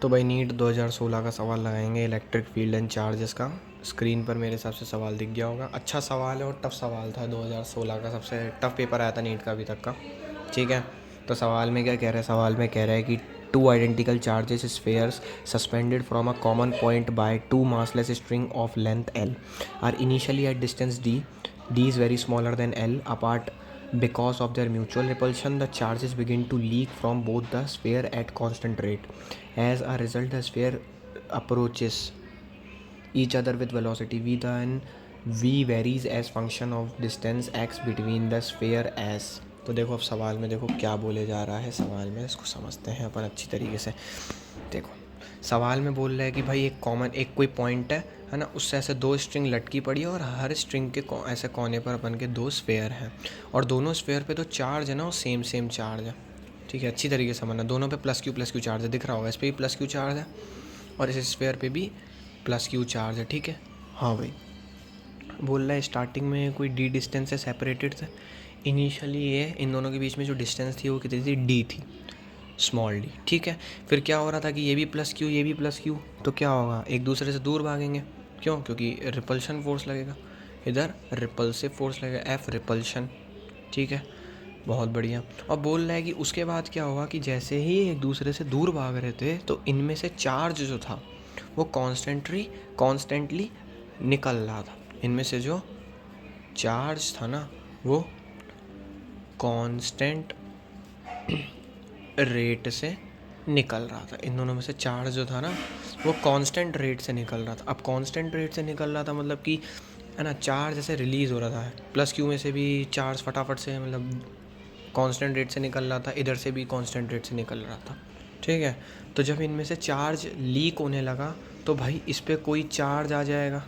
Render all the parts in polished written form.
तो भाई नीट 2016 का सवाल लगाएंगे इलेक्ट्रिक फील्ड एंड चार्जेस का। स्क्रीन पर मेरे हिसाब से सवाल दिख गया होगा। अच्छा सवाल है और टफ सवाल था। 2016 का सबसे टफ पेपर आया था नीट का अभी तक का। ठीक है, तो सवाल में क्या कह रहा है? सवाल में कह रहा है कि two identical charges spheres suspended from a common point by two massless string of length L R initially at distance D is very smaller than L apart. Because of their mutual repulsion, the charges begin to leak from both the sphere at constant rate. As a result, the sphere approaches each other with velocity v, then v varies as function of distance x between the sphere as. तो देखो अब सवाल में देखो क्या बोले जा रहा है। सवाल में इसको समझते हैं अपन अच्छी तरीके से। देखो सवाल में बोल रहा है कि भाई एक कॉमन एक कोई पॉइंट है ना, उससे ऐसे दो स्ट्रिंग लटकी पड़ी है और हर स्ट्रिंग के ऐसे कोने पर अपन के दो स्फेयर हैं और दोनों स्फेयर पे तो चार्ज है ना वो सेम सेम चार्ज है। ठीक है, अच्छी तरीके से समझना। दोनों पे प्लस क्यू चार्ज है, दिख रहा होगा। इस पर भी प्लस क्यू चार्ज है और इस स्फेयर पे भी प्लस क्यू चार्ज है। ठीक है, हाँ भाई। बोल रहा है स्टार्टिंग में कोई डी डिस्टेंस से सेपरेटेड थे। इनिशियली ये इन दोनों के बीच में जो डिस्टेंस थी वो कितनी थी? डी थी, स्मॉल डी। ठीक है, फिर क्या हो रहा था कि ये भी प्लस क्यू ये भी प्लस क्यू, तो क्या होगा? एक दूसरे से दूर भागेंगे। क्यों? क्योंकि रिपल्शन फोर्स लगेगा, इधर रिपल्सिव फोर्स लगेगा, एफ रिपल्शन। ठीक है, बहुत बढ़िया। और बोल रहा है कि उसके बाद क्या होगा कि जैसे ही एक दूसरे से दूर भाग रहे थे तो इनमें से चार्ज जो था वो कॉन्स्टेंटली निकल रहा था। इनमें से जो चार्ज था ना वो कांस्टेंट रेट से निकल रहा था। इन दोनों में से चार्ज जो था ना वो कांस्टेंट रेट से निकल रहा था। अब कांस्टेंट रेट से निकल रहा था मतलब कि है ना, चार्ज ऐसे रिलीज़ हो रहा था। प्लस क्यू में से भी चार्ज फटाफट से मतलब कांस्टेंट रेट से निकल रहा था, इधर से भी कांस्टेंट रेट से निकल रहा था। ठीक है, तो जब इनमें से चार्ज लीक होने लगा तो भाई इस पर कोई चार्ज आ जाएगा।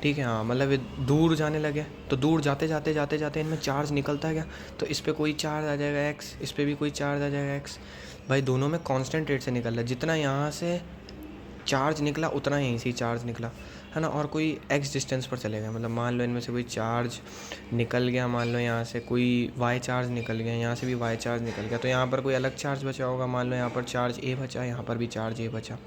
ठीक है, हाँ, मतलब ये दूर जाने लगे तो दूर जाते जाते जाते जाते इनमें चार्ज निकलता गया तो इस पर कोई चार्ज आ जाएगा एक्स, इस पर भी कोई चार्ज आ जाएगा एक्स। भाई दोनों में कांस्टेंट रेट से निकल रहा है। जितना यहाँ से चार्ज निकला उतना यहीं से चार्ज निकला, है ना। और कोई एक्स डिस्टेंस पर चले गए, मतलब मान लो इनमें से कोई चार्ज निकल गया, मान लो यहाँ से कोई वाई चार्ज निकल गया, यहाँ से भी वाई चार्ज निकल गया, तो यहाँ पर कोई अलग चार्ज बचा होगा। मान लो यहाँ पर चार्ज ए बचा, यहाँ पर भी चार्ज ए बचा।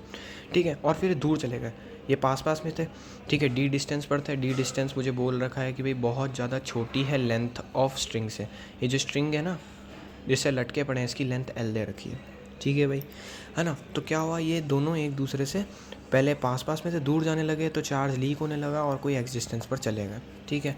ठीक है, और फिर दूर चले गए। ये पास पास में थे। ठीक है, डी डिस्टेंस पर थे। डी डिस्टेंस मुझे बोल रखा है कि भाई बहुत ज़्यादा छोटी है लेंथ ऑफ स्ट्रिंग से। ये जो स्ट्रिंग है ना जिससे लटके पड़े हैं इसकी लेंथ एल दे रखी है। ठीक है भाई, है ना। तो क्या हुआ, ये दोनों एक दूसरे से पहले पास पास में से दूर जाने लगे तो चार्ज लीक होने लगा और कोई एक्स डिस्टेंस पर चले गए। ठीक है,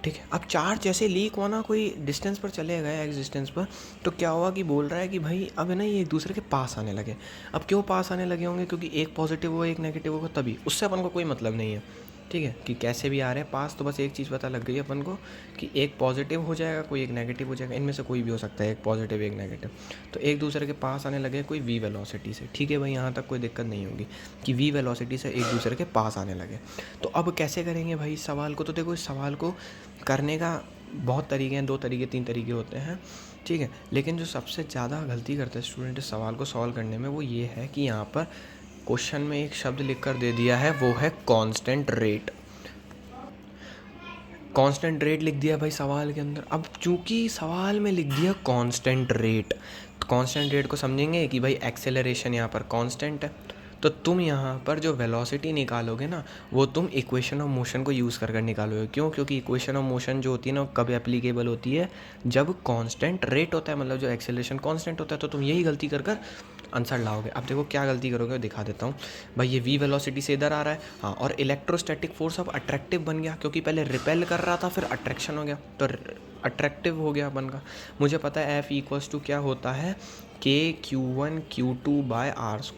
ठीक है। अब चार्ज जैसे लीक हुआ ना, कोई डिस्टेंस पर चले गए एक्स डिस्टेंस पर, तो क्या हुआ कि बोल रहा है कि भाई अब है ना ये एक दूसरे के पास आने लगे। अब क्यों पास आने लगे होंगे? क्योंकि एक पॉजिटिव हो एक नेगेटिव होगा तभी। उससे अपन को कोई मतलब नहीं है। ठीक है, कि कैसे भी आ रहे हैं पास, तो बस एक चीज़ पता लग गई अपन को कि एक पॉजिटिव हो जाएगा कोई एक नेगेटिव हो जाएगा। इनमें से कोई भी हो सकता है, एक पॉजिटिव एक नेगेटिव। तो एक दूसरे के पास आने लगे कोई वी वेलोसिटी से। ठीक है भाई, यहाँ तक कोई दिक्कत नहीं होगी कि वी वेलोसिटी से एक दूसरे के पास आने लगे। तो अब कैसे करेंगे भाई इस सवाल को? तो देखो इस सवाल को करने का बहुत तरीके हैं, 2 तरीके 3 तरीके होते हैं। ठीक है, लेकिन जो सबसे ज़्यादा गलती करते हैं स्टूडेंट इस सवाल को सॉल्व करने में वो ये है कि यहाँ पर क्वेश्चन में एक शब्द लिख कर दे दिया है, वो है कांस्टेंट रेट। कांस्टेंट रेट लिख दिया भाई सवाल के अंदर। अब चूंकि सवाल में लिख दिया कांस्टेंट रेट, तो कांस्टेंट रेट को समझेंगे कि भाई एक्सेलरेशन यहाँ पर कांस्टेंट है, तो तुम यहाँ पर जो वेलोसिटी निकालोगे ना वो तुम इक्वेशन ऑफ मोशन को यूज़ कर निकालोगे। क्यों? क्योंकि इक्वेशन ऑफ मोशन जो होती है ना वो कब एप्लीकेबल होती है? जब कांस्टेंट रेट होता है, मतलब जो एक्सेलरेशन कांस्टेंट होता है। तो तुम यही गलती कर आंसर लाओगे। अब देखो क्या गलती करोगे, दिखा देता हूँ भाई। ये वी वेलोसिटी से इधर आ रहा है, हाँ, और इलेक्ट्रोस्टैटिक फोर्स अब अट्रैक्टिव बन गया क्योंकि पहले रिपेल कर रहा था फिर अट्रैक्शन हो गया, तो अट्रैक्टिव हो गया अपन का। मुझे पता है एफ इक्वल्स टू क्या होता है, KQ1Q2/r²।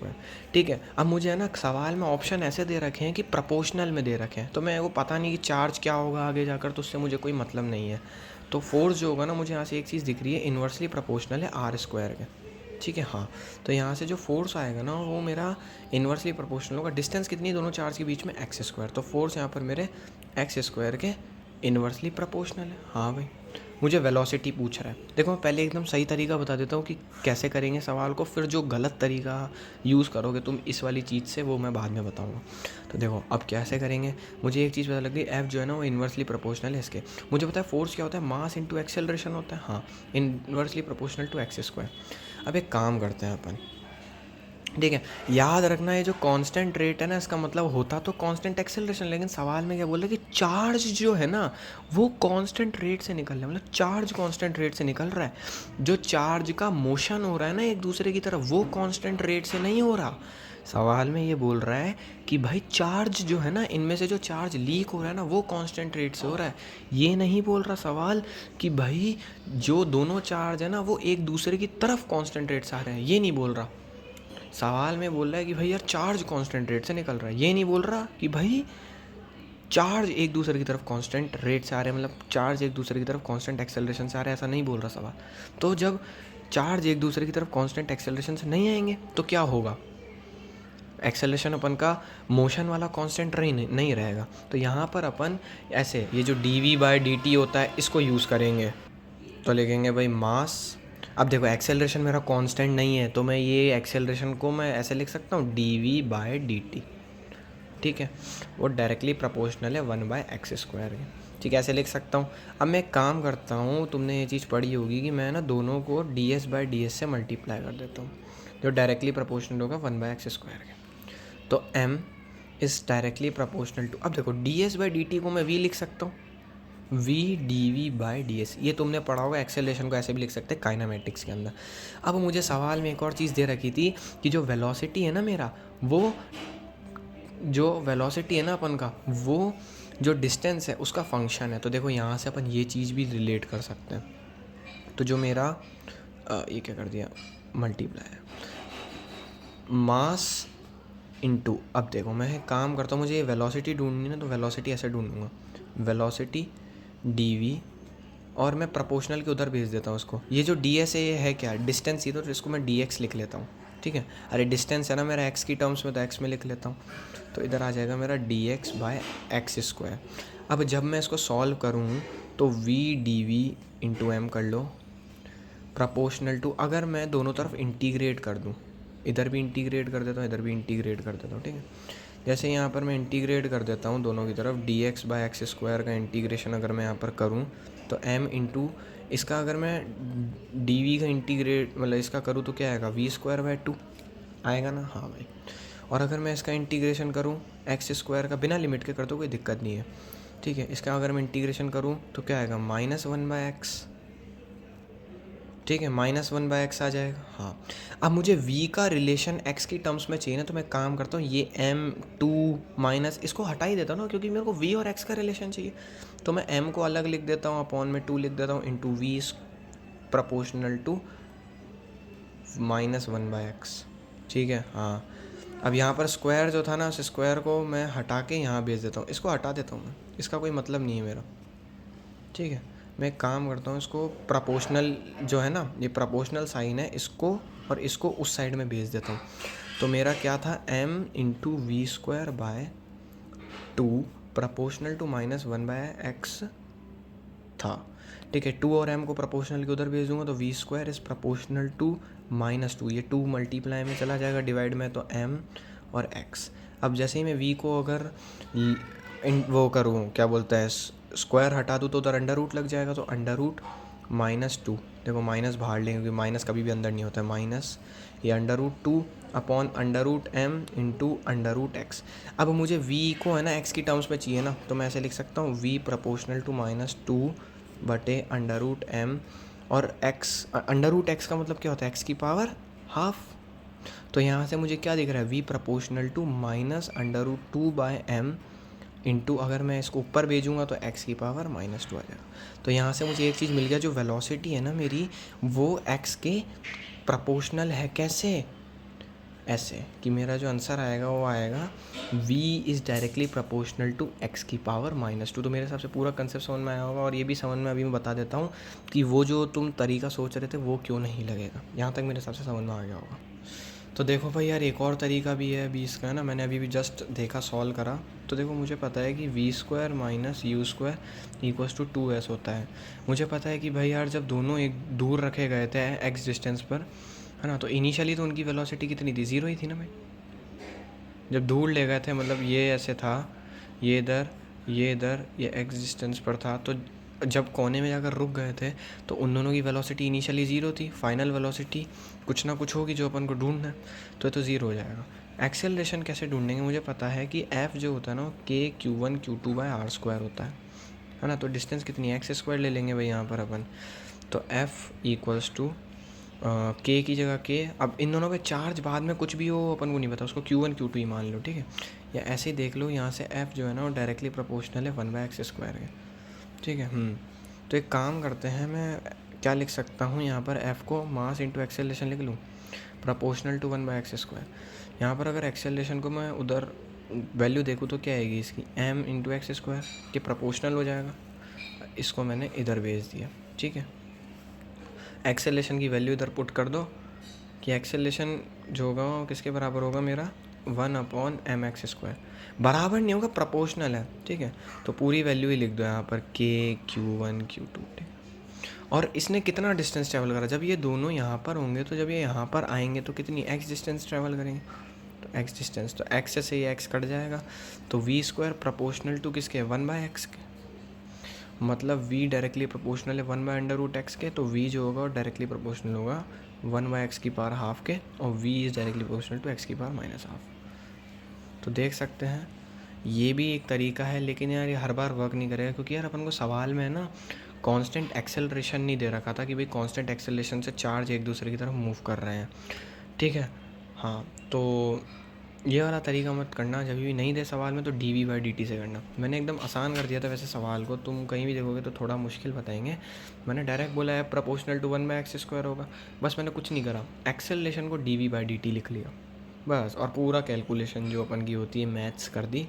ठीक है, अब मुझे है ना सवाल में ऑप्शन ऐसे दे रखे हैं कि प्रोपोर्शनल में दे रखे हैं, तो मैं वो पता नहीं कि चार्ज क्या होगा आगे जाकर, तो उससे मुझे कोई मतलब नहीं है। तो फोर्स जो होगा ना, मुझे यहाँ से एक चीज़ दिख रही है, इन्वर्सली प्रोपोर्शनल है r² के। ठीक है, हाँ, तो यहाँ से जो फोर्स आएगा ना वो मेरा इन्वर्सली प्रोपोर्शनल होगा। डिस्टेंस कितनी है दोनों चार्ज के बीच में? x²। तो फोर्स यहाँ पर मेरे x² के इन्वर्सली प्रोपोर्शनल है। हाँ भाई, मुझे वेलोसिटी पूछ रहा है। देखो मैं पहले एकदम सही तरीका बता देता हूँ कि कैसे करेंगे सवाल को, फिर जो गलत तरीका यूज़ करोगे तुम इस वाली चीज़ से वो मैं बाद में बताऊँगा। तो देखो अब कैसे करेंगे, मुझे एक चीज़ पता लग गई, एफ जो है ना वो इन्वर्सली प्रोपोर्शनल है इसके। मुझे पता है फोर्स क्या होता है, मास इंटू एक्सेलरेशन होता है, हाँ, इन्वर्सली प्रोपोर्शनल टू x²। अब एक काम करते हैं अपन, ठीक है। याद रखना ये जो कांस्टेंट रेट है ना, इसका मतलब होता तो कांस्टेंट एक्सेलरेशन, लेकिन सवाल में क्या बोल रहा है कि चार्ज जो है ना वो कांस्टेंट रेट से निकल रहा है, मतलब चार्ज कांस्टेंट रेट से निकल रहा है। जो चार्ज का मोशन हो रहा है ना एक दूसरे की तरफ, वो कांस्टेंट रेट से नहीं हो रहा। सवाल में ये बोल रहा है कि भाई चार्ज जो है ना, इनमें से जो चार्ज लीक हो रहा है ना वो कांस्टेंट रेट से हो रहा है। ये नहीं बोल रहा सवाल कि भाई जो दोनों चार्ज है ना वो एक दूसरे की तरफ कांस्टेंट रेट से आ रहे हैं, ये नहीं बोल रहा। सवाल में बोल रहा है कि भाई यार चार्ज कांस्टेंट रेट से निकल रहा है, ये नहीं बोल रहा कि भाई चार्ज एक दूसरे की तरफ कांस्टेंट रेट से आ रहे हैं, मतलब चार्ज एक दूसरे की तरफ कांस्टेंट एक्सेलरेशन से आ रहे हैं, ऐसा नहीं बोल रहा सवाल। तो जब चार्ज एक दूसरे की तरफ कांस्टेंट एक्सेलरेशन से नहीं आएंगे तो क्या होगा, एक्सेलरेशन अपन का मोशन वाला कांस्टेंट नहीं रहेगा। तो यहाँ पर अपन ऐसे ये जो dv/dt होता है इसको यूज़ करेंगे, तो लिखेंगे भाई मास। अब देखो एक्सेलरेशन मेरा कांस्टेंट नहीं है, तो मैं ये एक्सेलरेशन को मैं ऐसे लिख सकता हूँ dv/dt, ठीक है। वो डायरेक्टली प्रोपोर्शनल है 1/x² के, ठीक है, ऐसे लिख सकता हूँ। अब मैं एक काम करता हूँ, तुमने ये चीज़ पढ़ी होगी कि मैं ना दोनों को ds/ds से मल्टीप्लाई कर देता हूँ, जो डायरेक्टली प्रोपोर्शनल होगा 1/x² के। तो m is directly proportional to, अब देखो ds/dt को मैं v लिख सकता हूँ, v dv/ds। ये तुमने पढ़ा होगा, एक्सेलरेशन को ऐसे भी लिख सकते हैं काइनेमेटिक्स के अंदर। अब मुझे सवाल में एक और चीज़ दे रखी थी कि जो वेलोसिटी है ना मेरा, वो जो वेलोसिटी है ना अपन का, वो जो डिस्टेंस है उसका फंक्शन है। तो देखो यहाँ से अपन ये चीज़ भी रिलेट कर सकते हैं। तो जो मेरा ये क्या कर दिया, मल्टीप्लाई मास इनटू, अब देखो मैं एक काम करता हूँ, मुझे ये वेलोसिटी ढूंढनी है ना, तो वेलोसिटी ऐसे ढूंढूंगा, वेलोसिटी dv, और मैं प्रोपोर्शनल के उधर भेज देता हूँ उसको। ये जो ds है क्या, डिस्टेंस, ये तो इसको मैं dx लिख लेता हूँ, ठीक है। अरे डिस्टेंस है ना मेरा x की टर्म्स में, तो x में लिख लेता हूँ, तो इधर आ जाएगा मेरा dx/x²। अब जब मैं इसको सॉल्व करूँ तो v dv/m कर लो प्रोपोर्शनल टू, अगर मैं दोनों तरफ इंटीग्रेट कर दूँ, इधर भी इंटीग्रेट कर देता हूँ, इधर भी इंटीग्रेट कर देता हूँ, ठीक है। जैसे यहाँ पर मैं इंटीग्रेट कर देता हूँ दोनों की तरफ, dx/x² का इंटीग्रेशन अगर मैं यहाँ पर करूँ तो m इंटू इसका, अगर मैं dv का इंटीग्रेट मतलब इसका करूँ तो क्या आएगा, v²/2 आएगा ना, हाँ भाई। और अगर मैं इसका इंटीग्रेशन करूँ x² का, बिना लिमिट के कर दो कोई दिक्कत नहीं है, ठीक है। इसका अगर मैं इंटीग्रेशन करूँ तो क्या आएगा, -1/x, ठीक है, -1/x आ जाएगा, हाँ। अब मुझे v का रिलेशन x की टर्म्स में चाहिए ना, तो मैं काम करता हूँ ये m2 माइनस इसको हटा ही देता हूँ ना, क्योंकि मेरे को v और x का रिलेशन चाहिए। तो मैं m को अलग लिख देता हूँ, अपॉन में 2 लिख देता हूँ, into v proportional to -1/x, ठीक है, हाँ। अब यहाँ पर स्क्वायर जो था ना, उस स्क्वायर को मैं हटा के यहाँ भेज देता हूँ, इसको हटा देता हूँ मैं, इसका कोई मतलब नहीं है मेरा, ठीक है। मैं एक काम करता हूँ, इसको प्रोपोर्शनल जो है ना, ये प्रोपोर्शनल साइन है, इसको और इसको उस साइड में भेज देता हूँ। तो मेरा क्या था, m into v²/2 proportional to -1/x था, ठीक है। 2 और m को प्रोपोर्शनल के उधर भेज दूँगा तो v² इज़ प्रोपोर्शनल टू -2, ये 2 मल्टीप्लाई में चला जाएगा, डिवाइड में तो m और x। अब जैसे ही मैं v को अगर वो करूँ, क्या बोलता है, स्क्वायर हटा दूँ तो उधर अंडर रूट लग जाएगा, तो अंडर रूट -2, देखो माइनस बाहर लेंगे क्योंकि माइनस कभी भी अंदर नहीं होता है, माइनस ये under root 2 upon under root m into under root x। अब मुझे v को है ना x की टर्म्स में चाहिए ना, तो मैं ऐसे लिख सकता हूँ v प्रोपोर्शनल टू -2 बटे अंडर रूट m, और x, अंडर रूट x का मतलब क्या होता है, x की पावर हाफ। तो यहाँ से मुझे क्या दिख रहा है, v proportional to -√2/m into, अगर मैं इसको ऊपर भेजूँगा तो x की पावर -2 आ जाएगा। तो यहाँ से मुझे एक चीज़ मिल गया, जो वेलोसिटी है ना मेरी, वो x के प्रोपोर्शनल है। कैसे, ऐसे कि मेरा जो आंसर आएगा वो आएगा v is directly proportional to x की पावर -2। तो मेरे हिसाब से पूरा कंसेप्ट समझ में आया होगा, और ये भी समझ में अभी मैं बता देता हूँ कि वो जो तुम तरीका सोच रहे थे वो क्यों नहीं लगेगा। यहाँ तक मेरे हिसाब से समझ में आ गया होगा। तो देखो भाई यार, एक और तरीका भी है 20 का, है ना, मैंने अभी भी जस्ट देखा, सॉल्व करा, तो देखो मुझे पता है कि v² - u² = 2s होता है। मुझे पता है कि भाई यार, जब दोनों एक दूर रखे गए थे x डिस्टेंस पर, है ना, तो इनिशियली तो उनकी वेलोसिटी कितनी थी, 0 ही थी ना भाई। जब दूर ले गए थे, मतलब ये ऐसे था, ये इधर, ये इधर, ये x डिस्टेंस पर था, तो जब कोने में जाकर रुक गए थे तो उन दोनों की वेलोसिटी इनिशियली ज़ीरो थी, फाइनल वेलोसिटी कुछ ना कुछ होगी जो अपन को ढूंढना है, तो ये तो ज़ीरो हो जाएगा। एक्सेलरेशन कैसे ढूंढेंगे, मुझे पता है कि एफ़ जो होता है ना के Q1 Q2 bye are square होता है ना। तो डिस्टेंस कितनी है, एक्स स्क्वायर ले लेंगे भाई यहाँ पर अपन। तो एफ़ इक्वल्स टू के की जगह के, अब इन दोनों पे चार्ज बाद में कुछ भी हो अपन को नहीं पता, उसको Q1 Q2 ही मान लो, ठीक है। या ऐसे ही देख लो, यहाँ से एफ़ जो है ना वो डायरेक्टली प्रोपोर्शनल है 1/x स्क्वायर के, ठीक है। तो एक काम करते हैं, मैं क्या लिख सकता हूँ यहाँ पर, एफ़ को मास इंटू एक्सेलरेशन लिख लूँ, प्रोपोर्शनल टू 1/x स्क्वायर। यहाँ पर अगर एक्सेलरेशन को मैं उधर वैल्यू देखूँ तो क्या आएगी इसकी, m इंटू एक्स स्क्वायर, ये प्रोपोर्शनल हो जाएगा। इसको मैंने इधर भेज दिया, ठीक है। एक्सेलरेशन की वैल्यू इधर पुट कर दो कि एक्सेलरेशन जो होगा वो किसके बराबर होगा मेरा, 1/mx स्क्वायर। बराबर नहीं होगा, प्रोपोर्शनल है, ठीक है। तो पूरी वैल्यू ही लिख दो यहाँ पर, के Q1 Q2, ठीक है। और इसने कितना डिस्टेंस ट्रैवल करा, जब ये दोनों यहाँ पर होंगे तो जब ये यहाँ पर आएंगे तो कितनी x डिस्टेंस ट्रैवल करेंगे, तो x डिस्टेंस, तो x से ये x कट जाएगा, तो v स्क्वायर प्रोपोर्शनल टू किसके, 1/x के, मतलब v डायरेक्टली प्रोपोर्शनल है 1/√x के, तो v जो होगा डायरेक्टली प्रोपोर्शनल होगा 1/x की पावर हाफ के, और v is directly proportional to x की पावर माइनस हाफ। तो देख सकते हैं ये भी एक तरीका है, लेकिन यार ये हर बार वर्क नहीं करेगा, क्योंकि यार अपन को सवाल में है ना कांस्टेंट एक्सेलरेशन नहीं दे रखा था कि भाई कांस्टेंट एक्सेलरेशन से चार्ज एक दूसरे की तरफ मूव कर रहे हैं, ठीक है। हाँ, तो ये वाला तरीका मत करना, जब भी नहीं दे सवाल में तो dv/dt से करना। मैंने एकदम आसान कर दिया था वैसे सवाल को, तुम कहीं भी देखोगे तो थोड़ा मुश्किल बताएंगे। मैंने डायरेक्ट बोला है प्रोपोर्शनल टू 1/x स्क्वायर होगा, बस मैंने कुछ नहीं करा, एक्सेलरेशन को dv/dt लिख लिया बस, और पूरा कैलकुलेशन जो अपन की होती है मैथ्स कर दी,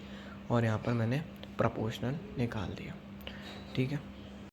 और यहाँ पर मैंने प्रोपोर्शनल निकाल दिया, ठीक है।